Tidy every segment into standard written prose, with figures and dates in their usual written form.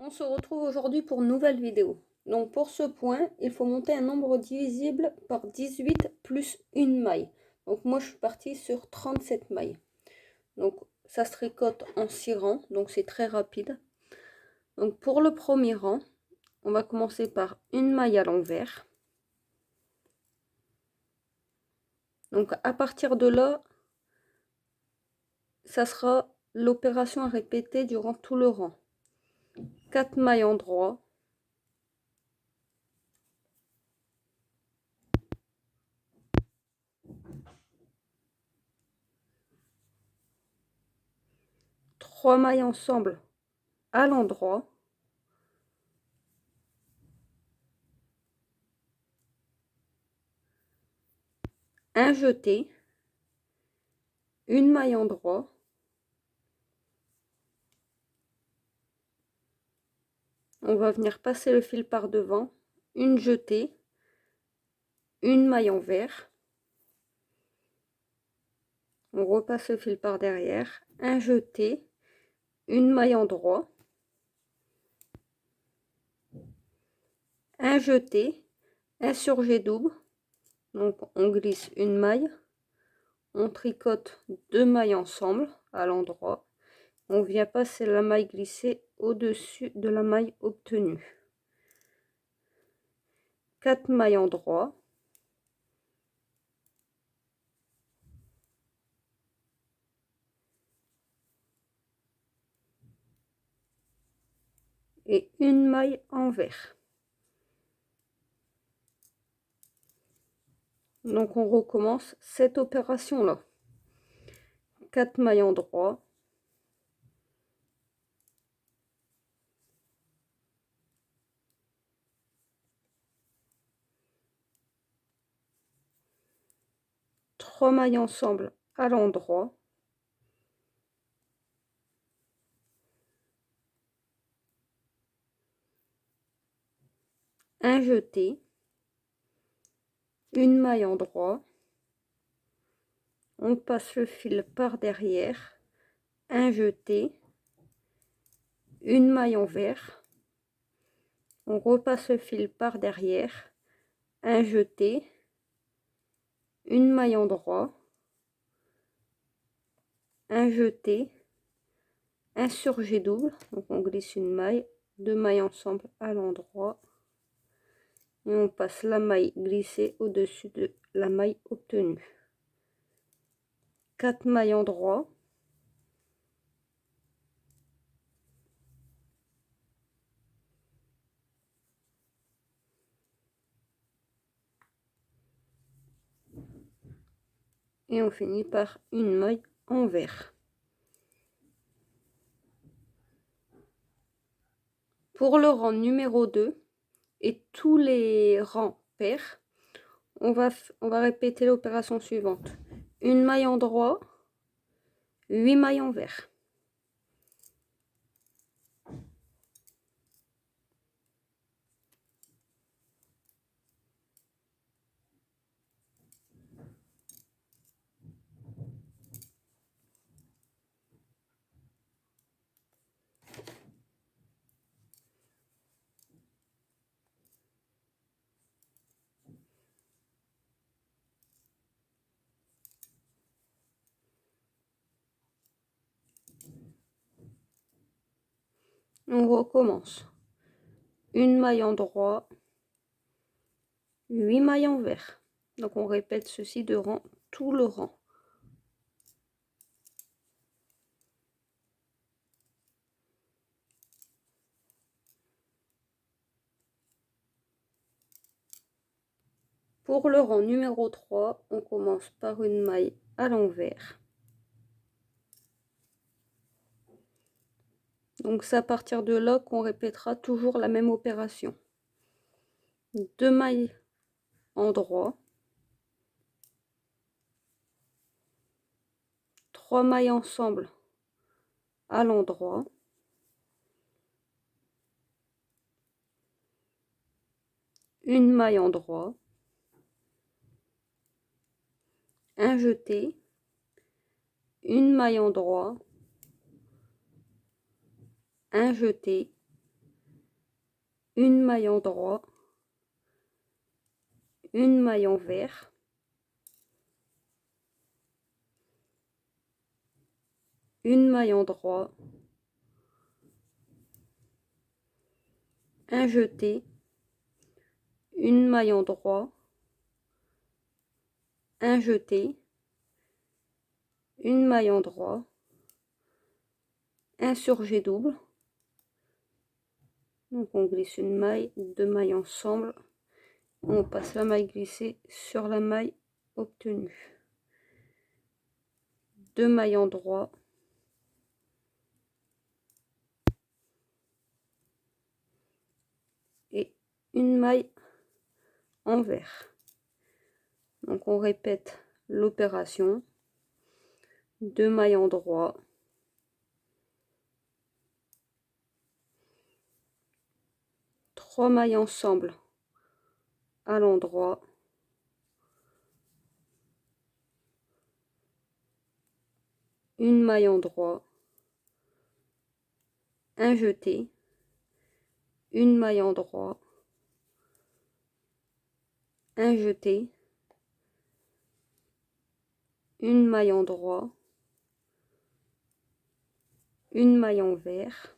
On se retrouve aujourd'hui pour une nouvelle vidéo. Donc pour ce point, il faut monter un nombre divisible par 18 plus une maille. Donc moi je suis partie sur 37 mailles. Donc ça se tricote en 6 rangs, donc c'est très rapide. Donc pour le premier rang, on va commencer par une maille à l'envers. Donc à partir de là, ça sera l'opération à répéter durant tout le rang. 4 mailles endroits. Trois mailles ensemble à l'endroit. Un jeté. Une maille endroit. On va venir passer le fil par devant, une jetée, une maille envers. On repasse le fil par derrière, un jeté, une maille endroit, un jeté, un surjet double. Donc on glisse une maille, on tricote deux mailles ensemble à l'endroit. On vient passer la maille glissée au-dessus de la maille obtenue. 4 mailles endroit. Et une maille envers. Donc on recommence cette opération là. 4 mailles endroit. Trois mailles ensemble à l'endroit. Un jeté, une maille endroit, on passe le fil par derrière, un jeté, une maille envers, on repasse le fil par derrière, un jeté, une maille endroit, un jeté, un surjet double, donc on glisse une maille, deux mailles ensemble à l'endroit, et on passe la maille glissée au-dessus de la maille obtenue. 4 mailles endroit. Et on finit par une maille envers. Pour le rang numéro 2 et tous les rangs pairs, on va répéter l'opération suivante. Une maille endroit, 8 mailles envers. On recommence. Une maille endroit, 8 mailles envers. Donc on répète ceci durant tout le rang. Pour le rang numéro 3, on commence par une maille à l'envers. Donc c'est à partir de là qu'on répétera toujours la même opération. 2 mailles endroit, 3 mailles ensemble à l'endroit, une maille endroit, un jeté, une maille endroit, un jeté, une maille en droit, une maille envers, une maille en droit, un jeté, une maille en droit, un jeté, une maille en droit, un surjet double. Donc on glisse une maille, deux mailles ensemble, on passe la maille glissée sur la maille obtenue. Deux mailles en droit, et une maille envers. Donc on répète l'opération. Deux mailles en droit, trois mailles ensemble à l'endroit, une maille en droit, un jeté, une maille en droit, un jeté, une maille en droit, une maille envers,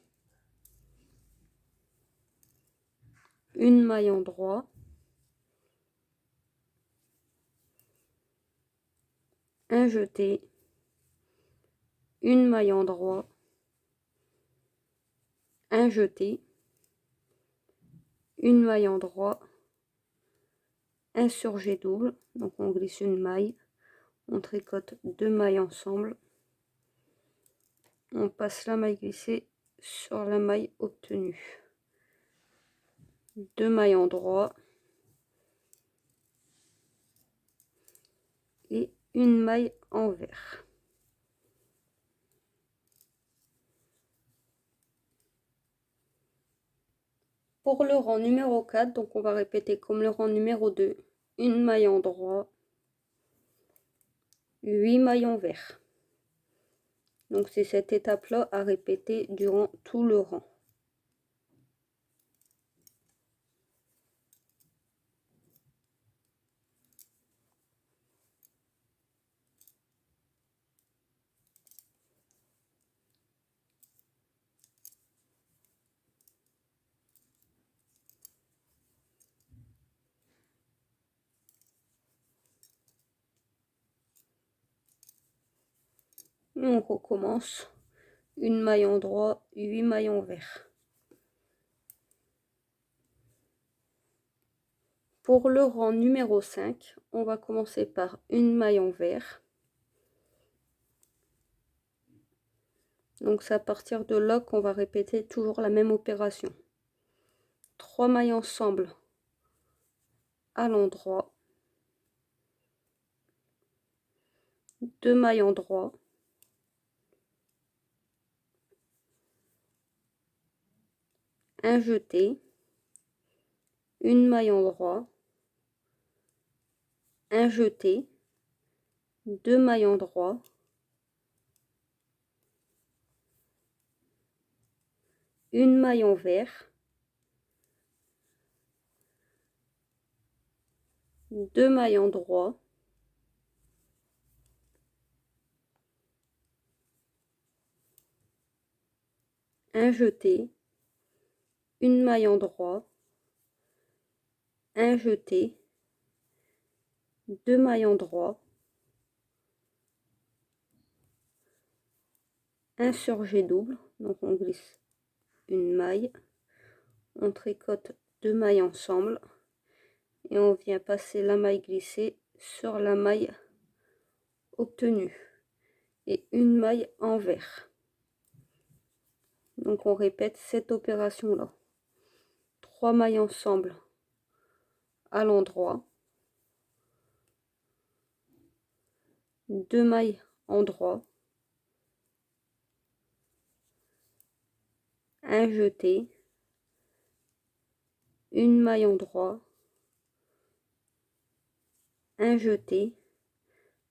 une maille en droit, un jeté, une maille en droit, un jeté, une maille en droit, un surjet double, donc on glisse une maille, on tricote deux mailles ensemble, on passe la maille glissée sur la maille obtenue, deux mailles en droit et une maille envers. Pour le rang numéro 4, donc on va répéter comme le rang numéro 2, une maille en droit, 8 mailles envers. Donc c'est cette étape-là à répéter durant tout le rang. Et on recommence, une maille en droit, 8 mailles envers. Pour le rang numéro 5, on va commencer par une maille envers. Donc c'est à partir de là qu'on va répéter toujours la même opération. 3 mailles ensemble à l'endroit, 2 mailles en droit, un jeté, une maille en droit, un jeté, deux mailles en droit, une maille envers, deux mailles en droit, un jeté, une maille en droit, un jeté, deux mailles en droit, un surjet double, donc on glisse une maille, on tricote deux mailles ensemble et on vient passer la maille glissée sur la maille obtenue et une maille envers. Donc on répète cette opération là. 3 mailles ensemble à l'endroit, deux mailles en droit, un jeté, une maille en droit, un jeté,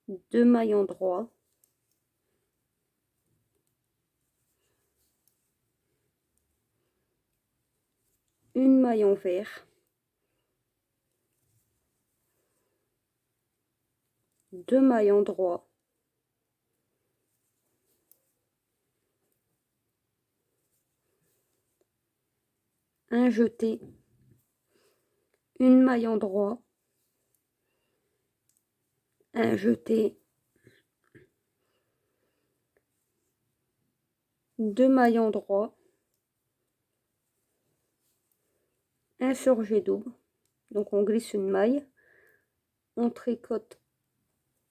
deux mailles en droit, une maille en vert, 2 mailles en droit, un jeté, une maille en droit, un jeté, 2 mailles en droit, un surjet double, donc on glisse une maille, on tricote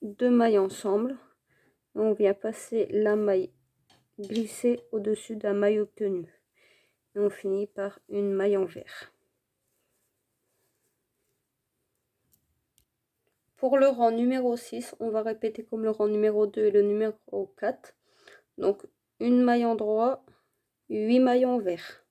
2 mailles ensemble, on vient passer la maille glissée au-dessus de la maille obtenue et on finit par une maille en vert. Pour le rang numéro 6, on va répéter comme le rang numéro 2 et le numéro 4. Donc une maille en droit, 8 mailles en vert.